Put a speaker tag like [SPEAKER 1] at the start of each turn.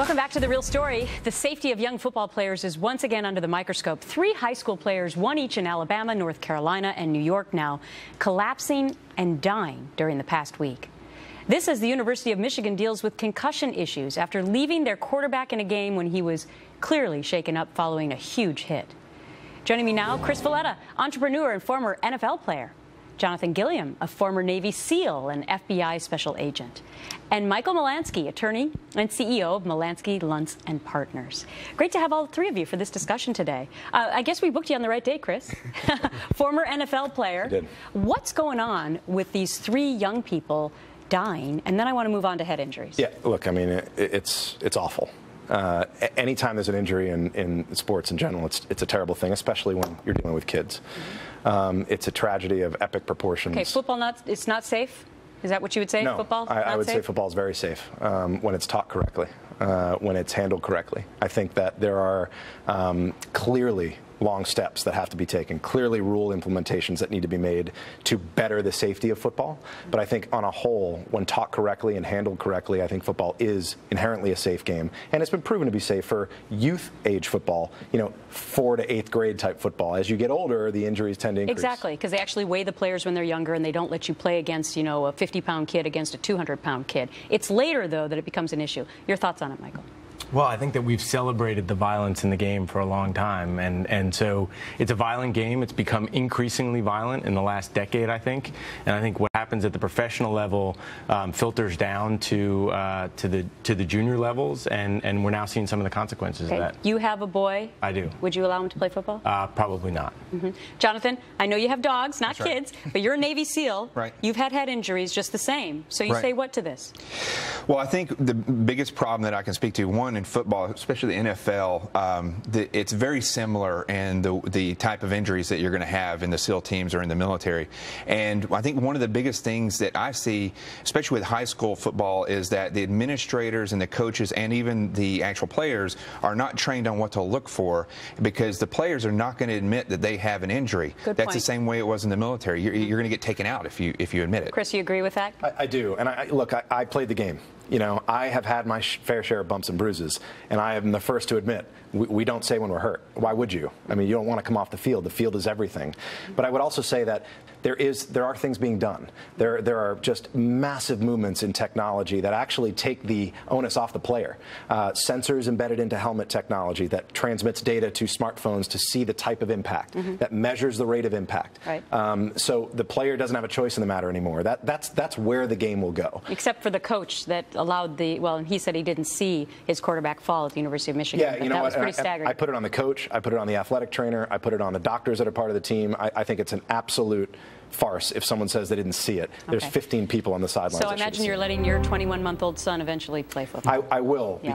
[SPEAKER 1] Welcome back to The Real Story. The safety of young football players is once again under the microscope. 3 high school players, one each in Alabama, North Carolina, and New York now, collapsing and dying during the past week. This as the University of Michigan deals with concussion issues after leaving their quarterback in a game when he was clearly shaken up following a huge hit. Joining me now, Chris Valletta, entrepreneur and former NFL player. Jonathan Gilliam, a former Navy SEAL and FBI special agent. And Michael Maslansky, attorney and CEO of Maslansky, Luntz & Partners. Great to have all 3 of you for this discussion today. I guess we booked you on the right day, Chris. Former NFL player.
[SPEAKER 2] You did. What's
[SPEAKER 1] going on with these 3 young people dying? And then I want to move on to head injuries.
[SPEAKER 2] Yeah, look, I mean, it's awful. Anytime there's an injury in sports in general, it's a terrible thing, especially when you're dealing with kids. It's a tragedy of epic proportions.
[SPEAKER 1] Okay, football it's not safe? Is that what you would say?
[SPEAKER 2] No,
[SPEAKER 1] football?
[SPEAKER 2] I would say football is very safe when it's taught correctly, when it's handled correctly. I think that there are clearly long steps that have to be taken, clearly rule implementations that need to be made to better the safety of football. But I think on a whole, when taught correctly and handled correctly, I think football is inherently a safe game. And it's been proven to be safe for youth age football, 4 to 8th grade type football. As you get older, the injuries tend to increase.
[SPEAKER 1] Exactly, because they actually weigh the players when they're younger and they don't let you play against, a 50-pound kid against a 200-pound kid. It's later, though, that it becomes an issue. Your thoughts on it, Michael?
[SPEAKER 3] Well, I think that we've celebrated the violence in the game for a long time, and so it's a violent game. It's become increasingly violent in the last decade, I think. And I think what happens at the professional level filters down to the junior levels, and we're now seeing some of the consequences of that.
[SPEAKER 1] You have a boy.
[SPEAKER 3] I do.
[SPEAKER 1] Would you allow him to play football?
[SPEAKER 3] Probably not.
[SPEAKER 1] Jonathan, I know you have dogs, not kids, but you're a Navy SEAL.
[SPEAKER 4] Right.
[SPEAKER 1] You've had head injuries just the same. So you say what to this?
[SPEAKER 4] Well, I think the biggest problem that I can speak to, one, in football, especially the NFL, it's very similar in the type of injuries that you're going to have in the SEAL teams or in the military. And I think one of the biggest things that I see, especially with high school football, is that the administrators and the coaches and even the actual players are not trained on what to look for, because the players are not going to admit that they have an injury. That's the same way it was in the military. You're going to get taken out if you admit it.
[SPEAKER 1] Chris, you agree with that?
[SPEAKER 2] I do. And look, I played the game. I have had my fair share of bumps and bruises, and I am the first to admit we don't say when we're hurt. Why would you? I mean, you don't want to come off the field. The field is everything. But I would also say that there are things being done. There are just massive movements in technology that actually take the onus off the player. Sensors embedded into helmet technology that transmits data to smartphones to see the type of impact, that measures the rate of impact.
[SPEAKER 1] Right.
[SPEAKER 2] So the player doesn't have a choice in the matter anymore. That's where the game will go.
[SPEAKER 1] Except for the coach that allowed and he said he didn't see his quarterback fall at the University of Michigan.
[SPEAKER 2] Yeah,
[SPEAKER 1] that was pretty staggering.
[SPEAKER 2] I put it on the coach, I put it on the athletic trainer, I put it on the doctors that are part of the team. I think it's an absolute farce if someone says they didn't see it. There's 15 people on the sidelines.
[SPEAKER 1] So I imagine you're letting your 21-month-old son eventually play football.
[SPEAKER 2] I will.
[SPEAKER 1] Yeah.